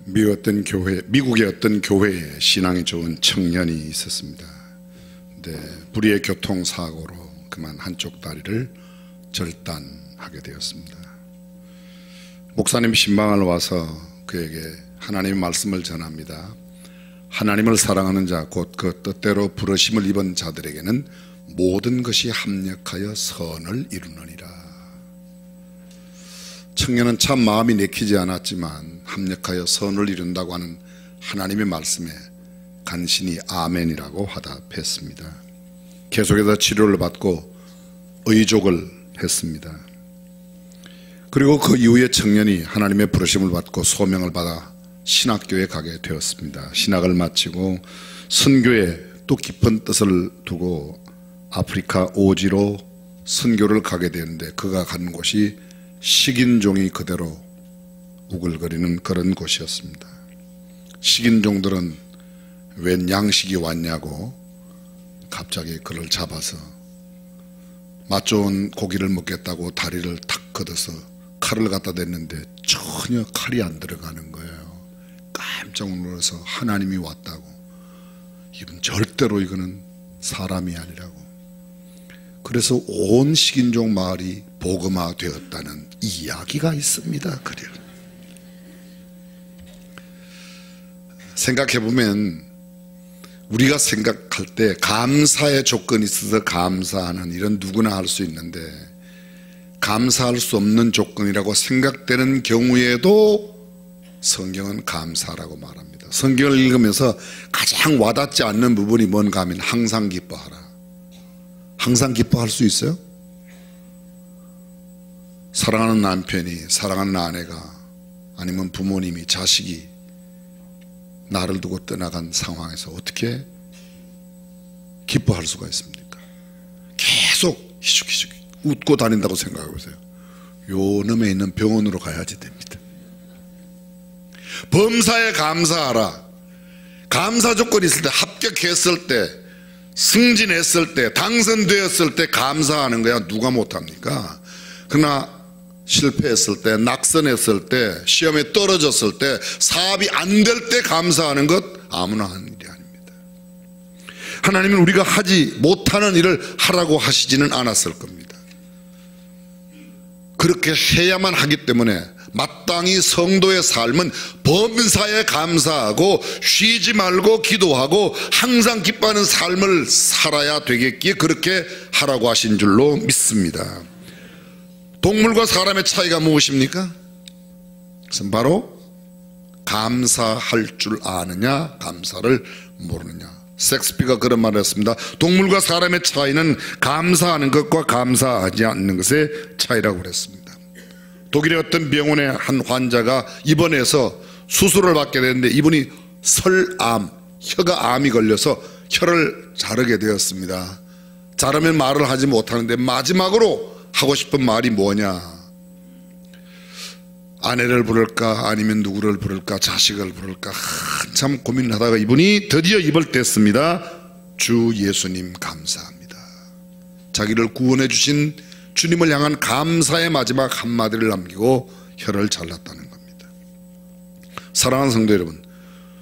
미국의 어떤 교회에 신앙이 좋은 청년이 있었습니다. 근데 불의의 교통사고로 그만 한쪽 다리를 절단하게 되었습니다. 목사님 신방을 와서 그에게 하나님의 말씀을 전합니다. 하나님을 사랑하는 자, 곧 그 뜻대로 부르심을 입은 자들에게는 모든 것이 합력하여 선을 이루느니라. 청년은 참 마음이 내키지 않았지만 합력하여 선을 이룬다고 하는 하나님의 말씀에 간신히 아멘이라고 화답했습니다. 계속해서 치료를 받고 의족을 했습니다. 그리고 그 이후에 청년이 하나님의 부르심을 받고 소명을 받아 신학교에 가게 되었습니다. 신학을 마치고 선교에 또 깊은 뜻을 두고 아프리카 오지로 선교를 가게 되는데 그가 간 곳이 식인종이 그대로 우글거리는 그런 곳이었습니다. 식인종들은 웬 양식이 왔냐고 갑자기 그를 잡아서 맛 좋은 고기를 먹겠다고 다리를 탁 걷어서 칼을 갖다 댔는데 전혀 칼이 안 들어가는 거예요. 깜짝 놀라서 하나님이 왔다고, 이건 절대로 이거는 사람이 아니라고. 그래서 온 식인종 마을이 복음화되었다는 이야기가 있습니다. 그래요. 생각해보면 우리가 생각할 때 감사의 조건이 있어서 감사하는 일은 누구나 할 수 있는데, 감사할 수 없는 조건이라고 생각되는 경우에도 성경은 감사라고 말합니다. 성경을 읽으면서 가장 와닿지 않는 부분이 뭔가 하면 항상 기뻐하라. 항상 기뻐할 수 있어요? 사랑하는 남편이, 사랑하는 아내가, 아니면 부모님이, 자식이 나를 두고 떠나간 상황에서 어떻게 기뻐할 수가 있습니까? 계속 희죽희죽 웃고 다닌다고 생각해 보세요. 요 놈에 있는 병원으로 가야지 됩니다. 범사에 감사하라. 감사 조건이 있을 때, 합격했을 때, 승진했을 때, 당선되었을 때 감사하는 거야. 누가 못합니까? 그러나 실패했을 때, 낙선했을 때, 시험에 떨어졌을 때, 사업이 안 될 때 감사하는 것 아무나 하는 일이 아닙니다. 하나님은 우리가 하지 못하는 일을 하라고 하시지는 않았을 겁니다. 그렇게 해야만 하기 때문에 마땅히 성도의 삶은 범사에 감사하고 쉬지 말고 기도하고 항상 기뻐하는 삶을 살아야 되겠기에 그렇게 하라고 하신 줄로 믿습니다. 동물과 사람의 차이가 무엇입니까? 그것은 바로 감사할 줄 아느냐, 감사를 모르느냐. 섹스피가 그런 말을 했습니다. 동물과 사람의 차이는 감사하는 것과 감사하지 않는 것의 차이라고 그랬습니다. 독일의 어떤 병원의 한 환자가 입원해서 수술을 받게 됐는데 이분이 설암, 혀가 암이 걸려서 혀를 자르게 되었습니다. 자르면 말을 하지 못하는데 마지막으로 하고 싶은 말이 뭐냐? 아내를 부를까 아니면 누구를 부를까 자식을 부를까 한참 고민을 하다가 이분이 드디어 입을 뗐습니다. 주 예수님 감사합니다. 자기를 구원해 주신 주님을 향한 감사의 마지막 한마디를 남기고 혀를 잘랐다는 겁니다. 사랑하는 성도 여러분,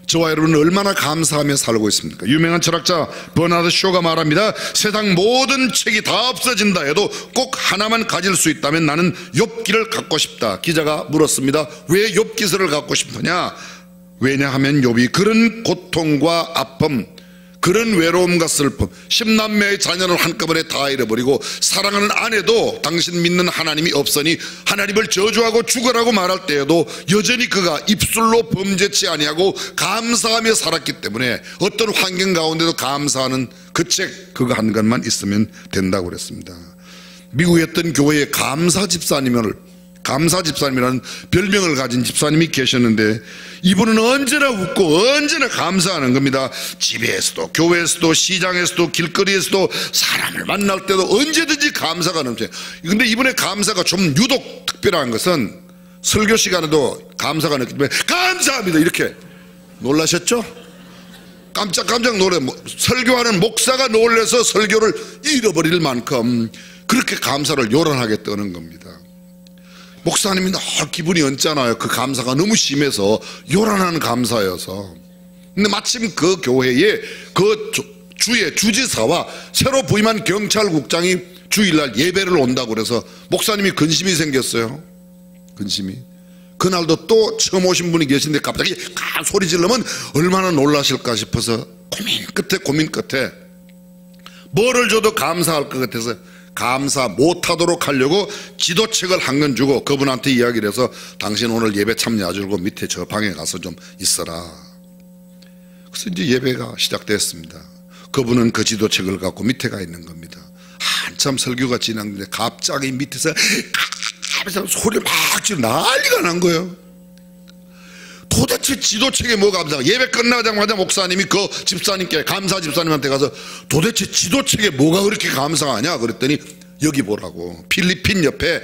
저와 여러분은 얼마나 감사하며 살고 있습니까? 유명한 철학자 버나드 쇼가 말합니다. 세상 모든 책이 다 없어진다 해도 꼭 하나만 가질 수 있다면 나는 욥기를 갖고 싶다. 기자가 물었습니다. 왜 욥기서를 갖고 싶으냐? 왜냐하면 욥이 그런 고통과 아픔, 그런 외로움과 슬픔, 10남매의 자녀를 한꺼번에 다 잃어버리고 사랑하는 아내도 당신 믿는 하나님이 없으니 하나님을 저주하고 죽으라고 말할 때에도 여전히 그가 입술로 범죄치 아니하고 감사하며 살았기 때문에 어떤 환경 가운데도 감사하는 그 책 그거 한 것만 있으면 된다고 그랬습니다. 미국의 어떤 교회에 감사 집사님이라는 별명을 가진 집사님이 계셨는데 이분은 언제나 웃고 언제나 감사하는 겁니다. 집에서도 교회에서도 시장에서도 길거리에서도 사람을 만날 때도 언제든지 감사가 넘쳐요. 근데 이분의 감사가 좀 유독 특별한 것은 설교 시간에도 감사가 넘기 때문에 감사합니다 이렇게 놀라셨죠? 깜짝깜짝 놀래. 설교하는 목사가 놀라서 설교를 잃어버릴 만큼 그렇게 감사를 요란하게 떠는 겁니다. 목사님이 늘 기분이 언짢아요. 그 감사가 너무 심해서, 요란한 감사여서. 근데 마침 그 교회에 그 주의 주지사와 새로 부임한 경찰국장이 주일날 예배를 온다고 그래서 목사님이 근심이 생겼어요. 근심이. 그날도 또 처음 오신 분이 계신데 갑자기 소리 지르면 얼마나 놀라실까 싶어서 고민 끝에 뭐를 줘도 감사할 것 같아서 감사 못하도록 하려고 지도책을 한 권 주고 그분한테 이야기를 해서 당신 오늘 예배 참여하시고 밑에 저 방에 가서 좀 있어라. 그래서 이제 예배가 시작됐습니다. 그분은 그 지도책을 갖고 밑에 가 있는 겁니다. 한참 설교가 진행되는데 갑자기 밑에서 소리를 막 지르고 난리가 난 거예요. 도대체 지도책에 뭐가 감사가? 예배 끝나자마자 목사님이 그 집사님께, 감사 집사님한테 가서 도대체 지도책에 뭐가 그렇게 감사하냐 그랬더니 여기 보라고. 필리핀 옆에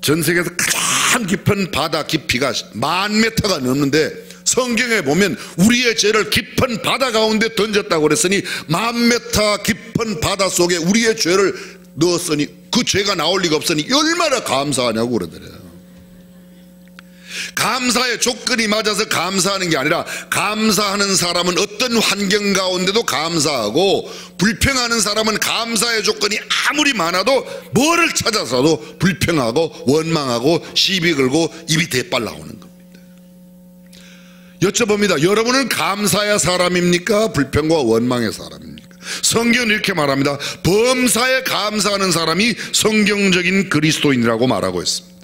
전 세계에서 가장 깊은 바다 깊이가 10,000m가 넘는데 성경에 보면 우리의 죄를 깊은 바다 가운데 던졌다고 그랬으니 10,000m 깊은 바다 속에 우리의 죄를 넣었으니 그 죄가 나올 리가 없으니 얼마나 감사하냐고 그러더래요. 감사의 조건이 맞아서 감사하는 게 아니라 감사하는 사람은 어떤 환경 가운데도 감사하고 불평하는 사람은 감사의 조건이 아무리 많아도 뭐를 찾아서도 불평하고 원망하고 시비 걸고 입이 대빨 나오는 겁니다. 여쭤봅니다. 여러분은 감사의 사람입니까? 불평과 원망의 사람입니까? 성경은 이렇게 말합니다. 범사에 감사하는 사람이 성경적인 그리스도인이라고 말하고 있습니다.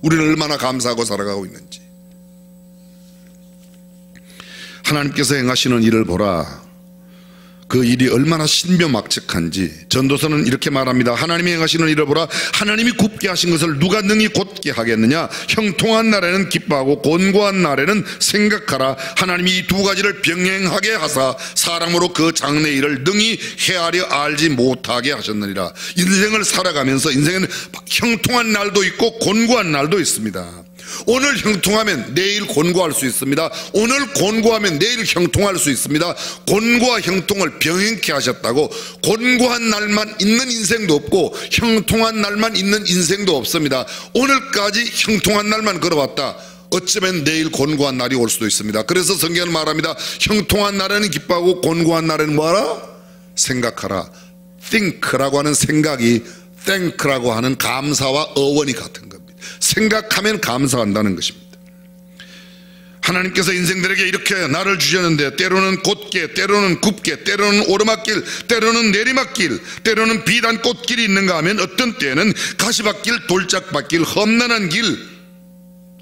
우리는 얼마나 감사하고 살아가고 있는지. 하나님께서 행하시는 일을 보라. 그 일이 얼마나 신묘막측한지. 전도서는 이렇게 말합니다. 하나님이 행하시는 일을 보라. 하나님이 굽게 하신 것을 누가 능히 곧게 하겠느냐. 형통한 날에는 기뻐하고 곤고한 날에는 생각하라. 하나님이 이 두 가지를 병행하게 하사 사람으로 그 장래 일을 능히 헤아려 알지 못하게 하셨느니라. 인생을 살아가면서 인생에는 형통한 날도 있고 곤고한 날도 있습니다. 오늘 형통하면 내일 곤고할 수 있습니다. 오늘 곤고하면 내일 형통할 수 있습니다. 곤고와 형통을 병행케 하셨다고. 곤고한 날만 있는 인생도 없고 형통한 날만 있는 인생도 없습니다. 오늘까지 형통한 날만 걸어왔다. 어쩌면 내일 곤고한 날이 올 수도 있습니다. 그래서 성경은 말합니다. 형통한 날에는 기뻐하고 곤고한 날에는 뭐하라? 생각하라. think라고 하는 생각이 thank라고 하는 감사와 어원이 같은 겁니다. 생각하면 감사한다는 것입니다. 하나님께서 인생들에게 이렇게 날을 주셨는데 때로는 곧게, 때로는 굽게, 때로는 오르막길, 때로는 내리막길, 때로는 비단 꽃길이 있는가 하면 어떤 때에는 가시밭길, 돌짝밭길, 험난한 길,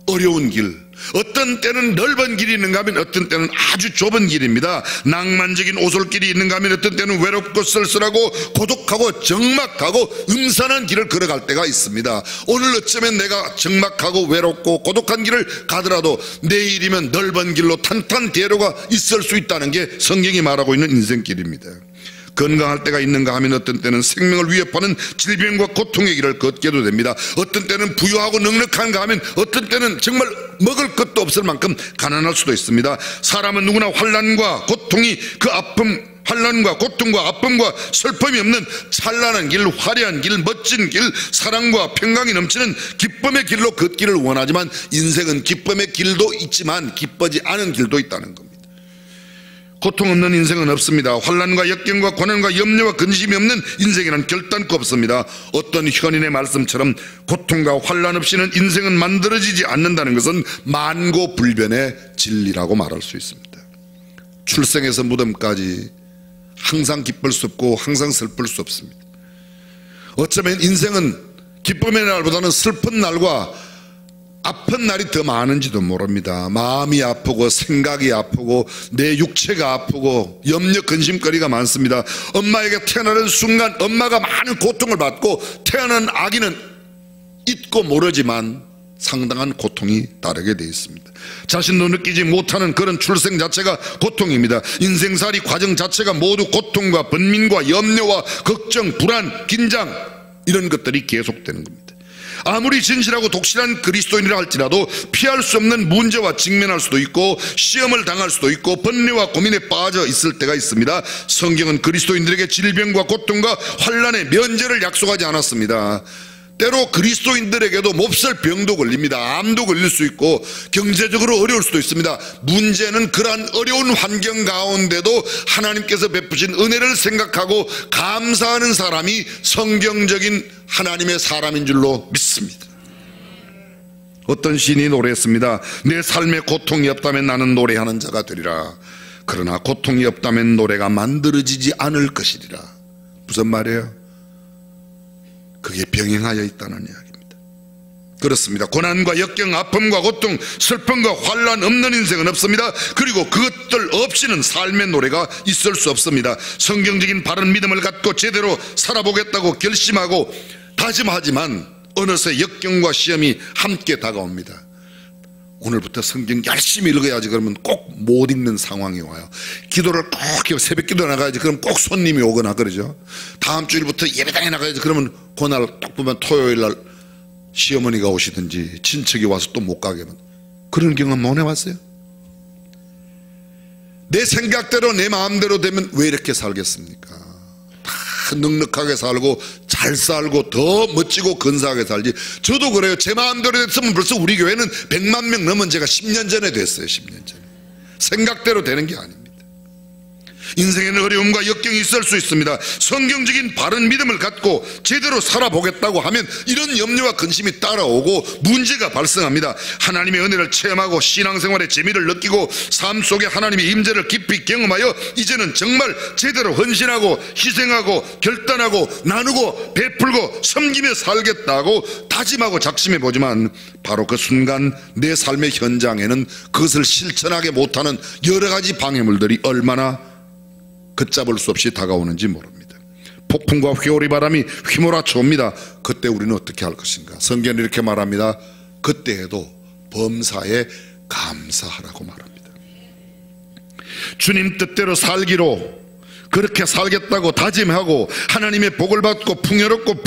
어려운 길, 어떤 때는 넓은 길이 있는가 하면 어떤 때는 아주 좁은 길입니다. 낭만적인 오솔길이 있는가 하면 어떤 때는 외롭고 쓸쓸하고 고독하고 적막하고 음산한 길을 걸어갈 때가 있습니다. 오늘 어쩌면 내가 적막하고 외롭고 고독한 길을 가더라도 내일이면 넓은 길로 탄탄대로가 있을 수 있다는 게 성경이 말하고 있는 인생길입니다. 건강할 때가 있는가 하면 어떤 때는 생명을 위협하는 질병과 고통의 길을 걷게도 됩니다. 어떤 때는 부유하고 넉넉한가 하면 어떤 때는 정말 먹을 것도 없을 만큼 가난할 수도 있습니다. 사람은 누구나 환난과 고통이 그 아픔, 환난과 고통과 아픔과 슬픔이 없는 찬란한 길, 화려한 길, 멋진 길, 사랑과 평강이 넘치는 기쁨의 길로 걷기를 원하지만 인생은 기쁨의 길도 있지만 기쁘지 않은 길도 있다는 겁니다. 고통 없는 인생은 없습니다. 환난과 역경과 고난과 염려와 근심이 없는 인생에는 결단코 없습니다. 어떤 현인의 말씀처럼 고통과 환난 없이는 인생은 만들어지지 않는다는 것은 만고불변의 진리라고 말할 수 있습니다. 출생에서 무덤까지 항상 기쁠 수 없고 항상 슬플 수 없습니다. 어쩌면 인생은 기쁨의 날보다는 슬픈 날과 아픈 날이 더 많은지도 모릅니다. 마음이 아프고 생각이 아프고 내 육체가 아프고 염려 근심거리가 많습니다. 엄마에게 태어나는 순간 엄마가 많은 고통을 받고 태어난 아기는 잊고 모르지만 상당한 고통이 따르게 되어 있습니다. 자신도 느끼지 못하는 그런 출생 자체가 고통입니다. 인생살이 과정 자체가 모두 고통과 번민과 염려와 걱정, 불안, 긴장 이런 것들이 계속되는 겁니다. 아무리 진실하고 독실한 그리스도인이라 할지라도 피할 수 없는 문제와 직면할 수도 있고 시험을 당할 수도 있고 번뇌와 고민에 빠져 있을 때가 있습니다. 성경은 그리스도인들에게 질병과 고통과 환난의 면제를 약속하지 않았습니다. 때로 그리스도인들에게도 몹쓸 병도 걸립니다. 암도 걸릴 수 있고 경제적으로 어려울 수도 있습니다. 문제는 그러한 어려운 환경 가운데도 하나님께서 베푸신 은혜를 생각하고 감사하는 사람이 성경적인 하나님의 사람인 줄로 믿습니다. 어떤 시인이 노래했습니다. 내 삶에 고통이 없다면 나는 노래하는 자가 되리라. 그러나 고통이 없다면 노래가 만들어지지 않을 것이리라. 무슨 말이에요? 그게 병행하여 있다는 이야기입니다. 그렇습니다. 고난과 역경, 아픔과 고통, 슬픔과 환난 없는 인생은 없습니다. 그리고 그것들 없이는 삶의 노래가 있을 수 없습니다. 성경적인 바른 믿음을 갖고 제대로 살아보겠다고 결심하고 다짐하지만 어느새 역경과 시험이 함께 다가옵니다. 오늘부터 성경 열심히 읽어야지 그러면 꼭 못 읽는 상황이 와요. 기도를 꼭 새벽 기도 나가야지 그러면 꼭 손님이 오거나 그러죠. 다음 주일부터 예배당에 나가야지 그러면 그날 딱 보면 토요일날 시어머니가 오시든지 친척이 와서 또 못 가게 하면 그런 경험 못 해봤어요? 내 생각대로 내 마음대로 되면 왜 이렇게 살겠습니까? 다 넉넉하게 살고 잘 살고 더 멋지고 근사하게 살지. 저도 그래요. 제 마음대로 됐으면 벌써 우리 교회는 100만 명 넘은 지가 10년 전에 됐어요. 10년 전에. 생각대로 되는 게 아닙니다. 인생에는 어려움과 역경이 있을 수 있습니다. 성경적인 바른 믿음을 갖고 제대로 살아보겠다고 하면 이런 염려와 근심이 따라오고 문제가 발생합니다. 하나님의 은혜를 체험하고 신앙생활의 재미를 느끼고 삶 속에 하나님의 임재를 깊이 경험하여 이제는 정말 제대로 헌신하고 희생하고 결단하고 나누고 베풀고 섬기며 살겠다고 다짐하고 작심해 보지만 바로 그 순간 내 삶의 현장에는 그것을 실천하게 못하는 여러 가지 방해물들이 얼마나 걷잡을 수 없이 다가오는지 모릅니다. 폭풍과 회오리 바람이 휘몰아쳐 옵니다. 그때 우리는 어떻게 할 것인가? 성경은 이렇게 말합니다. 그때에도 범사에 감사하라고 말합니다. 주님 뜻대로 살기로 그렇게 살겠다고 다짐하고 하나님의 복을 받고 풍요롭고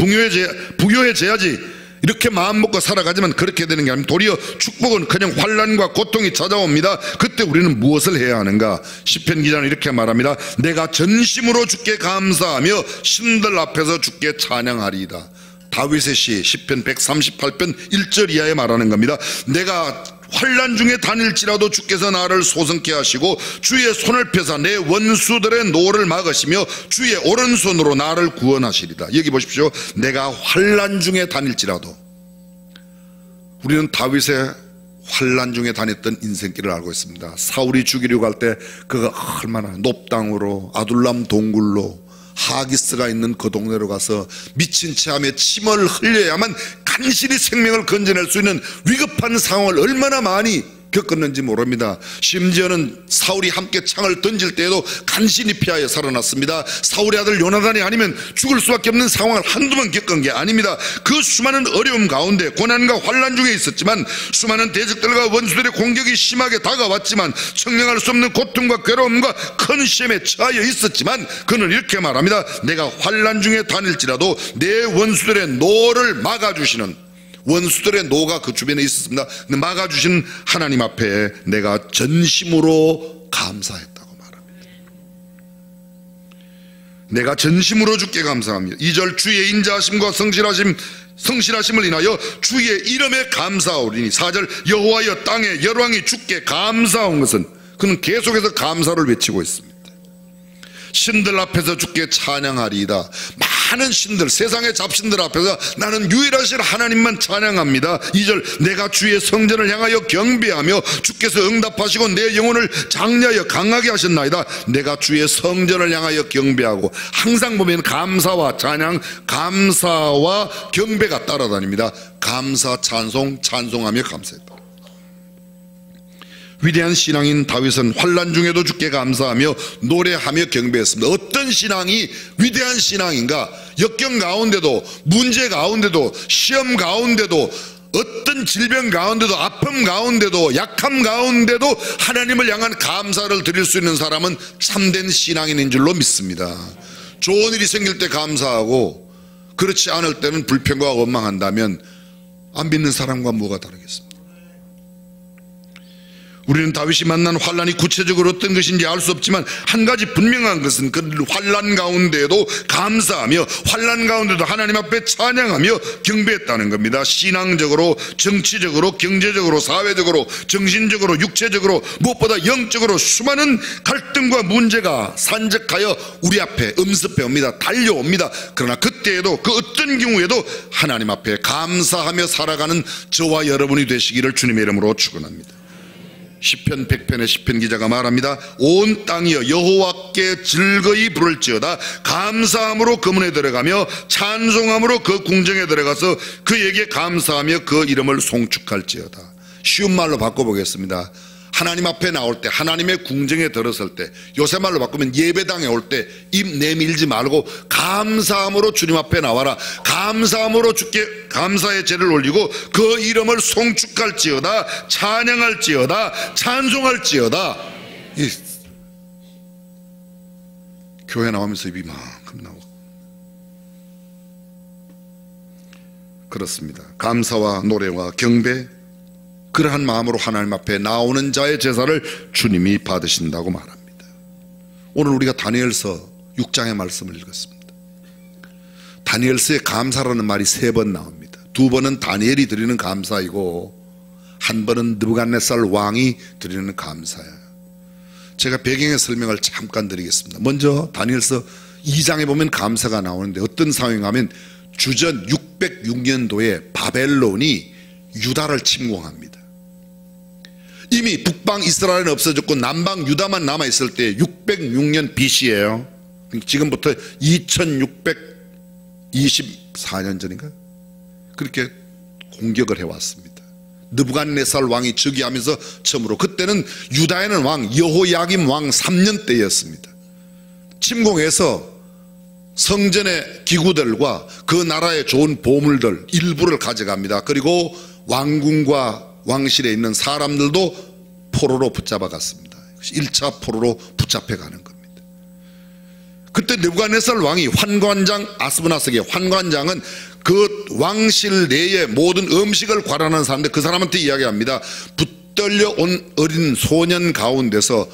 부유해져야지 이렇게 마음 먹고 살아가지만 그렇게 되는 게 아니라 도리어 축복은 그냥 환난과 고통이 찾아옵니다. 그때 우리는 무엇을 해야 하는가? 시편 기자는 이렇게 말합니다. 내가 전심으로 주께 감사하며 신들 앞에서 주께 찬양하리이다. 다윗의 시 시편 138편 1절 이하에 말하는 겁니다. 내가 환난 중에 다닐지라도 주께서 나를 소성케 하시고 주의 손을 펴사 내 원수들의 노를 막으시며 주의 오른손으로 나를 구원하시리다. 여기 보십시오. 내가 환난 중에 다닐지라도. 우리는 다윗의 환난 중에 다녔던 인생길을 알고 있습니다. 사울이 죽이려고 할 때 그가 얼마나 높당으로 아둘람 동굴로 하기스가 있는 그 동네로 가서 미친 체하며 침을 흘려야만 간신히 생명을 건져낼 수 있는 위급한 상황을 얼마나 많이 겪었는지 모릅니다. 심지어는 사울이 함께 창을 던질 때에도 간신히 피하여 살아났습니다. 사울의 아들 요나단이 아니면 죽을 수밖에 없는 상황을 한두 번 겪은 게 아닙니다. 그 수많은 어려움 가운데 고난과 환난 중에 있었지만 수많은 대적들과 원수들의 공격이 심하게 다가왔지만 청량할 수 없는 고통과 괴로움과 큰 시험에 처하여 있었지만 그는 이렇게 말합니다. 내가 환난 중에 다닐지라도 내 원수들의 노를 막아주시는 원수들의 노가 그 주변에 있었습니다. 근데 막아주신 하나님 앞에 내가 전심으로 감사했다고 말합니다. 내가 전심으로 주께 감사합니다. 2절 주의 인자하심과 성실하심을 인하여 주의 이름에 감사하오리니 4절 여호와여 땅에 열왕이 주께 감사한 것은 그는 계속해서 감사를 외치고 있습니다. 신들 앞에서 주께 찬양하리이다. 많은 신들, 세상의 잡신들 앞에서 나는 유일하신 하나님만 찬양합니다. 2절 내가 주의 성전을 향하여 경배하며 주께서 응답하시고 내 영혼을 장려하여 강하게 하셨나이다. 내가 주의 성전을 향하여 경배하고 항상 보면 감사와 찬양, 감사와 경배가 따라다닙니다. 감사, 찬송, 찬송하며 감사했다. 위대한 신앙인 다윗은 환난 중에도 주께 감사하며 노래하며 경배했습니다. 어떤 신앙이 위대한 신앙인가? 역경 가운데도, 문제 가운데도, 시험 가운데도, 어떤 질병 가운데도, 아픔 가운데도, 약함 가운데도 하나님을 향한 감사를 드릴 수 있는 사람은 참된 신앙인인 줄로 믿습니다. 좋은 일이 생길 때 감사하고 그렇지 않을 때는 불평과 원망한다면 안 믿는 사람과 뭐가 다르겠습니까? 우리는 다윗이 만난 환란이 구체적으로 어떤 것인지 알 수 없지만 한 가지 분명한 것은 그 환란 가운데도 감사하며 환란 가운데도 하나님 앞에 찬양하며 경배했다는 겁니다. 신앙적으로, 정치적으로, 경제적으로, 사회적으로, 정신적으로, 육체적으로, 무엇보다 영적으로 수많은 갈등과 문제가 산적하여 우리 앞에 음습해 옵니다. 달려옵니다. 그러나 그때에도 그 어떤 경우에도 하나님 앞에 감사하며 살아가는 저와 여러분이 되시기를 주님의 이름으로 축원합니다. 시편 100편의 시편 기자가 말합니다. 온 땅이여 여호와께 즐거이 부를지어다. 감사함으로 그 문에 들어가며 찬송함으로 그 궁정에 들어가서 그에게 감사하며 그 이름을 송축할지어다. 쉬운 말로 바꿔보겠습니다. 하나님 앞에 나올 때, 하나님의 궁정에 들었을 때, 요새 말로 바꾸면 예배당에 올 때 입 내밀지 말고 감사함으로 주님 앞에 나와라. 감사함으로 주께 감사의 제를 올리고 그 이름을 송축할지어다, 찬양할지어다, 찬송할지어다. 교회 나오면서 입이 만큼 나오고 그렇습니다. 감사와 노래와 경배, 그러한 마음으로 하나님 앞에 나오는 자의 제사를 주님이 받으신다고 말합니다. 오늘 우리가 다니엘서 6장의 말씀을 읽었습니다. 다니엘서에 감사라는 말이 3번 나옵니다. 2번은 다니엘이 드리는 감사이고 1번은 느부갓네살 왕이 드리는 감사예요. 제가 배경의 설명을 잠깐 드리겠습니다. 먼저 다니엘서 2장에 보면 감사가 나오는데 어떤 상황인가 하면 주전 606년도에 바벨론이 유다를 침공합니다. 이미 북방 이스라엘은 없어졌고 남방 유다만 남아있을 때 606년 BC예요. 지금부터 2624년 전인가? 그렇게 공격을 해왔습니다. 느부갓네살 왕이 즉위하면서 처음으로, 그때는 유다에는 왕 여호야김 왕 3년 때였습니다. 침공해서 성전의 기구들과 그 나라의 좋은 보물들 일부를 가져갑니다. 그리고 왕궁과 왕실에 있는 사람들도 포로로 붙잡아 갔습니다. 1차 포로로 붙잡혀 가는 겁니다. 그때 느부갓네살 왕이 환관장 아스브나스에게, 환관장은 그 왕실 내에 모든 음식을 관할하는 사람인데 그 사람한테 이야기합니다. 붙들려 온 어린 소년 가운데서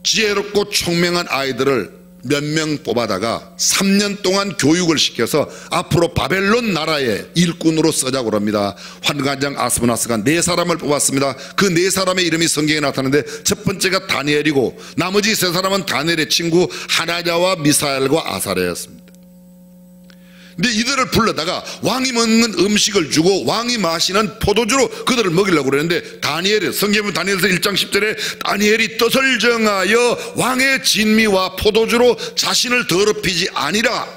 지혜롭고 총명한 아이들을 몇 명 뽑아다가 3년 동안 교육을 시켜서 앞으로 바벨론 나라의 일꾼으로 쓰자고 합니다. 환관장 아스브나스가 4사람을 뽑았습니다. 그 4사람의 이름이 성경에 나타나는데 첫 번째가 다니엘이고 나머지 3사람은 다니엘의 친구 하나냐와 미사엘과 아사랴였습니다. 근데 이들을 불러다가 왕이 먹는 음식을 주고 왕이 마시는 포도주로 그들을 먹이려고 그랬는데 다니엘이, 성경에 다니엘서 1장 10절에 다니엘이 뜻을 정하여 왕의 진미와 포도주로 자신을 더럽히지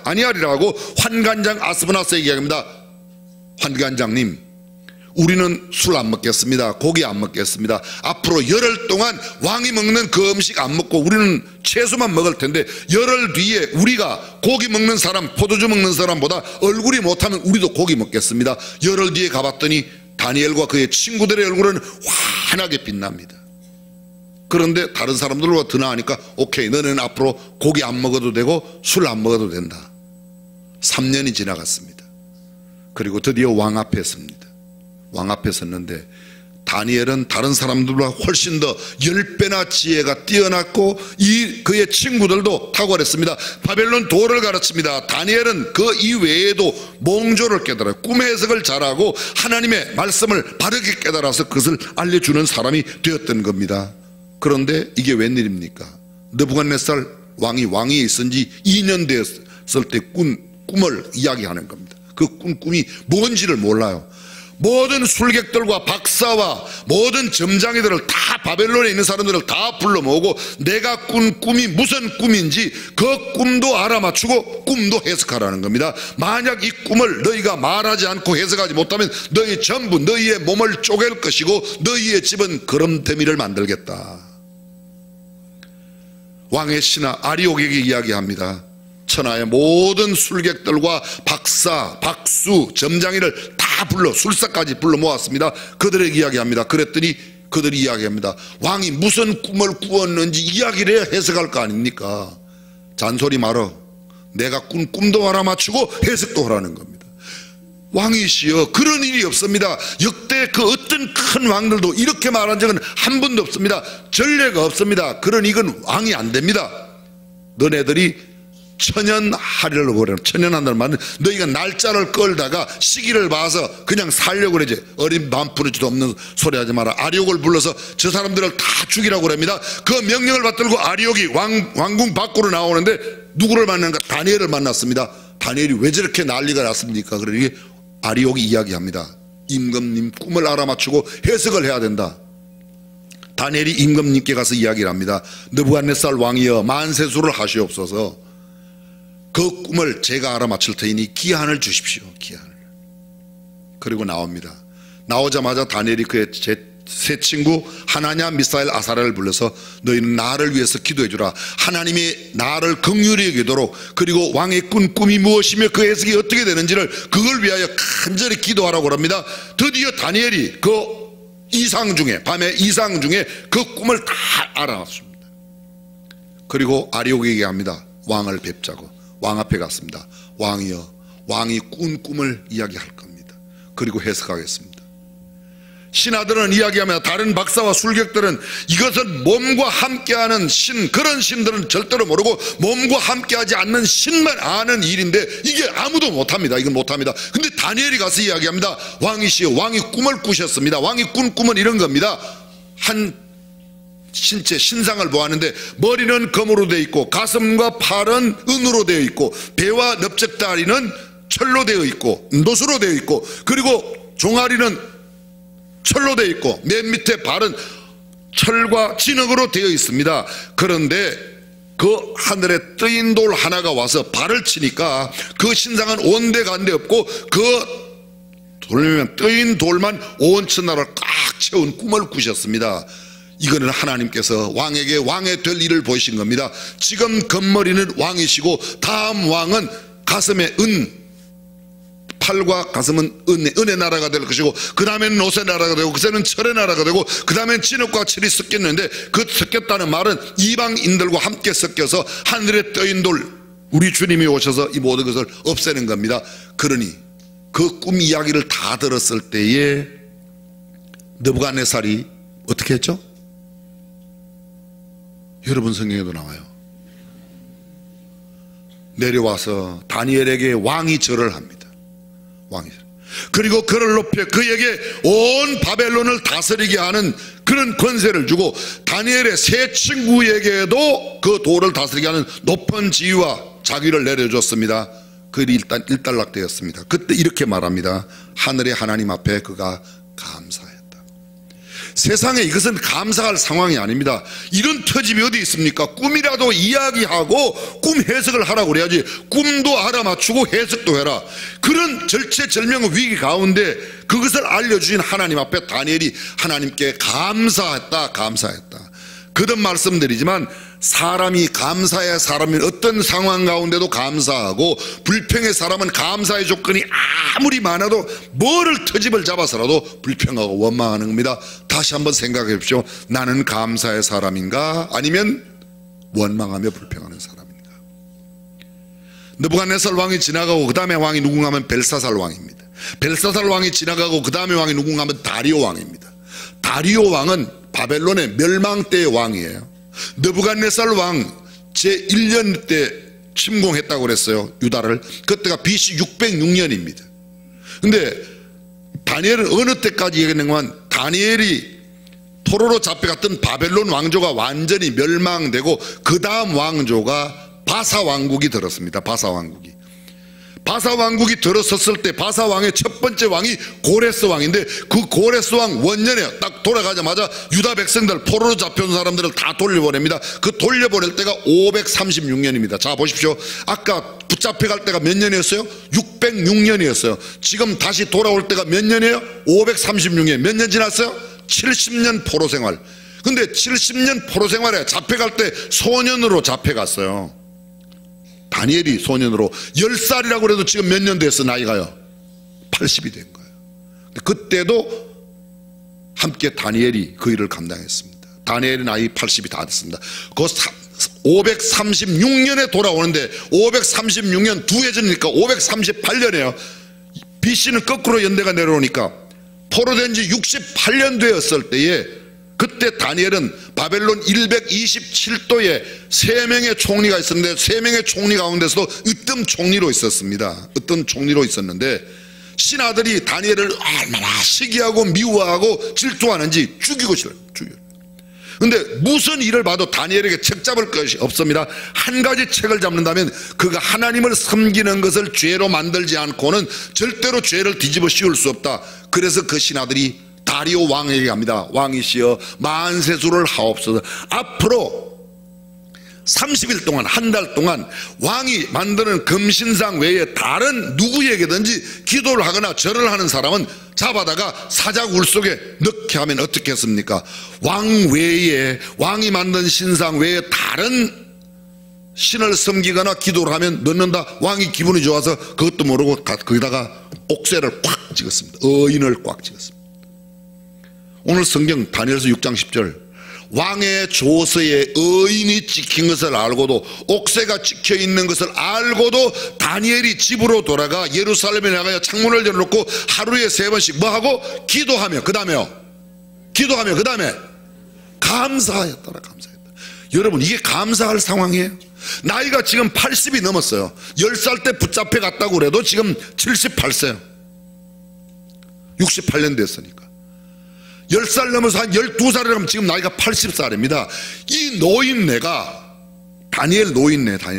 아니하리라고 환관장 아스브나스에게 이야기합니다. 환관장님, 우리는 술 안 먹겠습니다. 고기 안 먹겠습니다. 앞으로 열흘 동안 왕이 먹는 그 음식 안 먹고 우리는 채소만 먹을 텐데 열흘 뒤에 우리가 고기 먹는 사람, 포도주 먹는 사람보다 얼굴이 못하면 우리도 고기 먹겠습니다. 열흘 뒤에 가봤더니 다니엘과 그의 친구들의 얼굴은 환하게 빛납니다. 그런데 다른 사람들과 더 나으니까 오케이, 너는 앞으로 고기 안 먹어도 되고 술 안 먹어도 된다. 3년이 지나갔습니다. 그리고 드디어 왕 앞에 섭니다. 왕 앞에 섰는데 다니엘은 다른 사람들보다 훨씬 더 10배나 지혜가 뛰어났고 그의 친구들도 탁월했습니다. 바벨론 도를 가르칩니다. 다니엘은 그 이외에도 몽조를 깨달아 꿈의 해석을 잘하고 하나님의 말씀을 바르게 깨달아서 그것을 알려주는 사람이 되었던 겁니다. 그런데 이게 웬일입니까? 느부갓네살 왕이 있은 지 2년 되었을 때 꿈을 이야기하는 겁니다. 그 꿈이 뭔지를 몰라요. 모든 술객들과 박사와 모든 점장이들을 다, 바벨론에 있는 사람들을 다 불러 모으고 내가 꾼 꿈이 무슨 꿈인지 그 꿈도 알아맞추고 꿈도 해석하라는 겁니다. 만약 이 꿈을 너희가 말하지 않고 해석하지 못하면 너희 전부 너희의 몸을 쪼갤 것이고 너희의 집은 거름더미를 만들겠다. 왕의 신하 아리옥에게 이야기합니다. 천하의 모든 술객들과 박사, 박수, 점장이를 다 불러, 술사까지 불러 모았습니다. 그들에게 이야기합니다. 그랬더니 그들이 이야기합니다. 왕이 무슨 꿈을 꾸었는지 이야기를 해야 해석할 거 아닙니까? 잔소리 말어. 내가 꾼 꿈도 알아맞추고 해석도 하라는 겁니다. 왕이시여 그런 일이 없습니다. 역대 그 어떤 큰 왕들도 이렇게 말한 적은 한 번도 없습니다. 전례가 없습니다. 그러니 이건 왕이 안 됩니다. 너네들이 천연하려고 그래요. 천연한다는 말은 너희가 날짜를 끌다가 시기를 봐서 그냥 살려고 그러지. 어린 맘부르지도 없는 소리 하지 마라. 아리옥을 불러서 저 사람들을 다 죽이라고 그럽니다. 그 명령을 받들고 아리옥이 왕궁 밖으로 나오는데 누구를 만났는가? 다니엘을 만났습니다. 다니엘이 왜 저렇게 난리가 났습니까? 그러니 아리옥이 이야기합니다. 임금님 꿈을 알아맞추고 해석을 해야 된다. 다니엘이 임금님께 가서 이야기를 합니다. 느부갓네살 왕이여 만세수를 하시옵소서. 그 꿈을 제가 알아맞힐 테니 기한을 주십시오. 기한을. 그리고 나옵니다. 나오자마자 다니엘이 그의 세 친구 하나냐 미사엘 아사랴를 불러서 너희는 나를 위해서 기도해 주라. 하나님이 나를 긍휼히 여기도록, 그리고 왕의 꾼 꿈이 무엇이며 그 해석이 어떻게 되는지를 그걸 위하여 간절히 기도하라고 합니다. 드디어 다니엘이 그 이상 중에, 밤의 이상 중에 그 꿈을 다 알아놨습니다. 그리고 아리옥에게 합니다. 왕을 뵙자고. 왕 앞에 갔습니다. 왕이여, 왕이 꾼 꿈을 이야기할 겁니다. 그리고 해석하겠습니다. 신하들은 이야기하며 다른 박사와 술객들은 이것은 몸과 함께하는 신, 그런 신들은 절대로 모르고 몸과 함께하지 않는 신만 아는 일인데 이게 아무도 못합니다. 이건 못합니다. 근데 다니엘이 가서 이야기합니다. 왕이시여, 왕이 꿈을 꾸셨습니다. 왕이 꾼 꿈은 이런 겁니다. 한 신체, 신상을 보았는데 머리는 금으로 되어 있고 가슴과 팔은 은으로 되어 있고 배와 넓적다리는 철로 되어 있고 노수로 되어 있고 그리고 종아리는 철로 되어 있고 맨 밑에 발은 철과 진흙으로 되어 있습니다. 그런데 그 하늘에 뜨인 돌 하나가 와서 발을 치니까 그 신상은 온데간데 없고 그 돌면 뜨인 돌만 온 천하를 꽉 채운 꿈을 꾸셨습니다. 이거는 하나님께서 왕에게 왕이 될 일을 보이신 겁니다. 지금 금머리는 왕이시고 다음 왕은 가슴에 은, 팔과 가슴은 은의 나라가 될 것이고 그 다음에는 노새 나라가 되고 그 다음에는 철의 나라가 되고 그 다음에는 진흙과 철이 섞였는데 그 섞였다는 말은 이방인들과 함께 섞여서 하늘에 떠인 돌, 우리 주님이 오셔서 이 모든 것을 없애는 겁니다. 그러니 그 꿈 이야기를 다 들었을 때에 느부갓네살이 어떻게 했죠? 여러분 성경에도 나와요. 내려와서 다니엘에게 왕이 절을 합니다. 왕이. 그리고 그를 높여 그에게 온 바벨론을 다스리게 하는 그런 권세를 주고 다니엘의 세 친구에게도 그 도를 다스리게 하는 높은 지위와 자기를 내려줬습니다. 그들이 일단 일단락되었습니다. 그때 이렇게 말합니다. 하늘의 하나님 앞에 그가 감사했다. 세상에 이것은 감사할 상황이 아닙니다. 이런 터집이 어디 있습니까? 꿈이라도 이야기하고 꿈 해석을 하라고 그래야지. 꿈도 알아맞추고 해석도 해라. 그런 절체절명의 위기 가운데 그것을 알려주신 하나님 앞에 다니엘이 하나님께 감사했다. 거듭 말씀드리지만 사람이 감사해야 사람이 어떤 상황 가운데도 감사하고, 불평의 사람은 감사의 조건이 아무리 많아도 뭐를 터집을 잡아서라도 불평하고 원망하는 겁니다. 다시 한번 생각해 보십시오. 나는 감사의 사람인가 아니면 원망하며 불평하는 사람인가? 느부갓네살 왕이 지나가고 그 다음에 왕이 누군가 하면 벨사살 왕입니다. 벨사살 왕이 지나가고 그 다음에 왕이 누군가 하면 다리오 왕입니다. 다리오 왕은 바벨론의 멸망 때의 왕이에요. 느부갓네살 왕 제1년 때 침공했다고 그랬어요. 유다를. 그때가 BC 606년입니다. 근데 다니엘은 어느 때까지 얘기했냐면 다니엘이 포로로 잡혀갔던 바벨론 왕조가 완전히 멸망되고 그 다음 왕조가 바사 왕국이 들었습니다. 바사 왕국이 들어섰을 때 바사 왕의 첫 번째 왕이 고레스 왕인데 그 고레스 왕 원년에 딱 돌아가자마자 유다 백성들, 포로로 잡혀온 사람들을 다 돌려보냅니다. 그 돌려보낼 때가 536년입니다. 자 보십시오. 아까 붙잡혀갈 때가 몇 년이었어요? 606년이었어요. 지금 다시 돌아올 때가 몇 년이에요? 536년. 몇 년 지났어요? 70년 포로 생활. 근데 70년 포로 생활에 잡혀갈 때 소년으로 잡혀갔어요. 다니엘이 소년으로 10살이라고 해도 지금 몇 년 됐어? 나이가요 80이 된 거예요. 그때도 함께 다니엘이 그 일을 감당했습니다. 다니엘의 나이 80이 다 됐습니다. 그 536년에 돌아오는데 536년 두 해 전이니까 538년이에요. BC는 거꾸로 연대가 내려오니까 포로된 지 68년 되었을 때에 그때 다니엘은 바벨론 127도에 3명의 총리가 있었는데 3명의 총리 가운데서도 으뜸 총리로 있었습니다. 으뜸 총리로 있었는데 신하들이 다니엘을 얼마나 시기하고 미워하고 질투하는지 죽이고 싶어요. 근데 무슨 일을 봐도 다니엘에게 책 잡을 것이 없습니다. 한 가지 책을 잡는다면 그가 하나님을 섬기는 것을 죄로 만들지 않고는 절대로 죄를 뒤집어 씌울 수 없다. 그래서 그 신하들이 다리오 왕에게 합니다. 왕이시여 만세수를 하옵소서. 앞으로 30일 동안, 한 달 동안 왕이 만드는 금신상 외에 다른 누구에게든지 기도를 하거나 절을 하는 사람은 잡아다가 사자굴 속에 넣게 하면 어떻겠습니까? 왕 외에, 왕이 만든 신상 외에 다른 신을 섬기거나 기도를 하면 넣는다. 왕이 기분이 좋아서 그것도 모르고 거기다가 옥새를 꽉 찍었습니다. 어인을 꽉 찍었습니다. 오늘 성경 다니엘서 6장 10절, 왕의 조서에 어인이 찍힌 것을 알고도, 옥새가 찍혀 있는 것을 알고도 다니엘이 집으로 돌아가 예루살렘에 나가야 창문을 열어놓고 하루에 3번씩 뭐하고? 기도하며 그 다음에 감사하였더라. 감사했다. 여러분, 이게 감사할 상황이에요. 나이가 지금 80이 넘었어요. 10살 때 붙잡혀 갔다고 그래도 지금 78세요 68년 됐으니까 10살 넘어서 한 12살이라면 지금 나이가 80살입니다. 이 노인네가, 다니엘 노인네가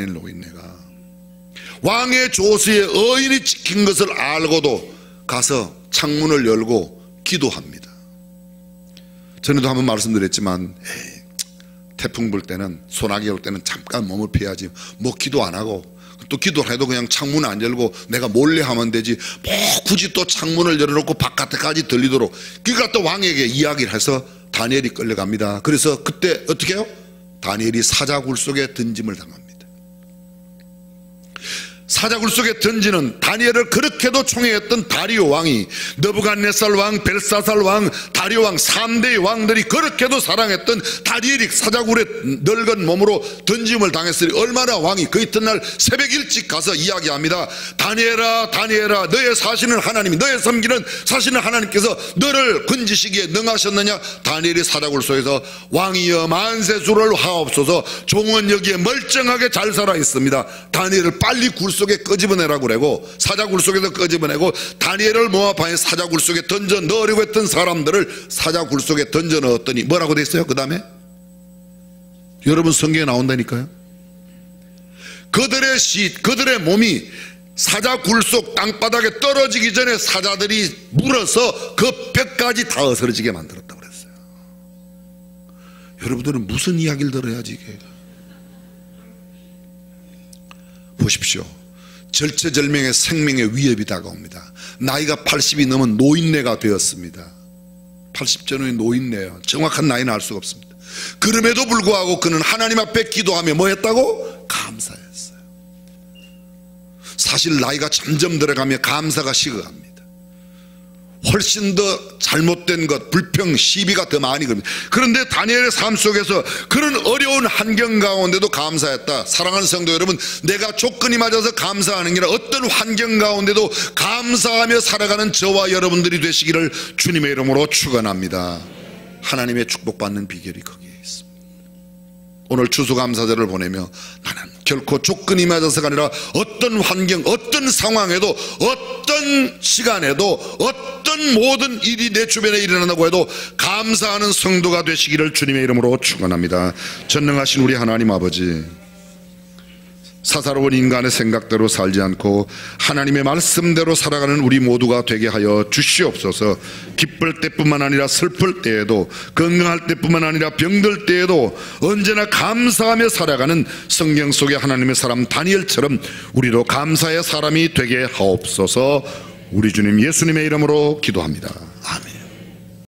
왕의 조서에 어인이 찍힌 것을 알고도 가서 창문을 열고 기도합니다. 전에도 한번 말씀드렸지만 태풍 불 때는, 소나기 올 때는 잠깐 몸을 피하지 뭐 기도 안 하고, 또 기도를 해도 그냥 창문 안 열고 내가 몰래 하면 되지 뭐 굳이 또 창문을 열어놓고 바깥에까지 들리도록. 그러니까 또 왕에게 이야기를 해서 다니엘이 끌려갑니다. 그래서 그때 어떻게 해요? 다니엘이 사자굴 속에 던짐을 당합니다. 사자굴 속에 던지는 다니엘을 그렇게도 총애했던 다리오 왕이, 느부갓네살 왕, 벨사살 왕, 다리오 왕 3대의 왕들이 그렇게도 사랑했던 다니엘이 사자굴에 늙은 몸으로 던짐을 당했으니 얼마나 왕이 그 이튿날 새벽 일찍 가서 이야기합니다. 다니엘아, 다니엘아, 너의 사시는 하나님이, 너의 섬기는 사시는 하나님께서 너를 건지시기에 능하셨느냐? 다니엘이 사자굴 속에서 왕이여 만세수를 하옵소서, 종은 여기에 멀쩡하게 잘 살아 있습니다. 다니엘을 빨리 굴 속에 끄집어내라고 그러고, 사자굴 속에서 끄집어내고 다니엘을 모아파에 사자굴 속에 던져 넣으려고 했던 사람들을 사자굴 속에 던져 넣었더니 뭐라고 돼 있어요? 그 다음에 여러분 성경에 나온다니까요. 그들의 몸이 사자굴 속 땅바닥에 떨어지기 전에 사자들이 물어서 그 뼈까지 다 어스러지게 만들었다고 그랬어요. 여러분들은 무슨 이야기를 들어야지 이게. 보십시오. 절체절명의 생명의 위협이 다가옵니다. 나이가 80이 넘은 노인네가 되었습니다. 80전의 노인네요. 정확한 나이는 알 수가 없습니다. 그럼에도 불구하고 그는 하나님 앞에 기도하며 뭐 했다고? 감사했어요. 사실 나이가 점점 들어가며 감사가 식어갑니다. 훨씬 더 잘못된 것, 불평, 시비가 더 많이 그럽니다. 그런데 다니엘의 삶 속에서 그런 어려운 환경 가운데도 감사했다. 사랑하는 성도 여러분, 내가 조건이 맞아서 감사하는 게 아니라 어떤 환경 가운데도 감사하며 살아가는 저와 여러분들이 되시기를 주님의 이름으로 축원합니다. 하나님의 축복받는 비결이 거기에 있습니다. 오늘 추수감사절을 보내며 나는 결코 조건이 맞아서가 아니라 어떤 환경, 어떤 상황에도, 어떤 시간에도, 어떤 모든 일이 내 주변에 일어난다고 해도 감사하는 성도가 되시기를 주님의 이름으로 축원합니다. 전능하신 우리 하나님 아버지, 사사로운 인간의 생각대로 살지 않고 하나님의 말씀대로 살아가는 우리 모두가 되게 하여 주시옵소서. 기쁠 때뿐만 아니라 슬플 때에도, 건강할 때뿐만 아니라 병들 때에도 언제나 감사하며 살아가는 성경 속의 하나님의 사람 다니엘처럼 우리도 감사의 사람이 되게 하옵소서. 우리 주님 예수님의 이름으로 기도합니다.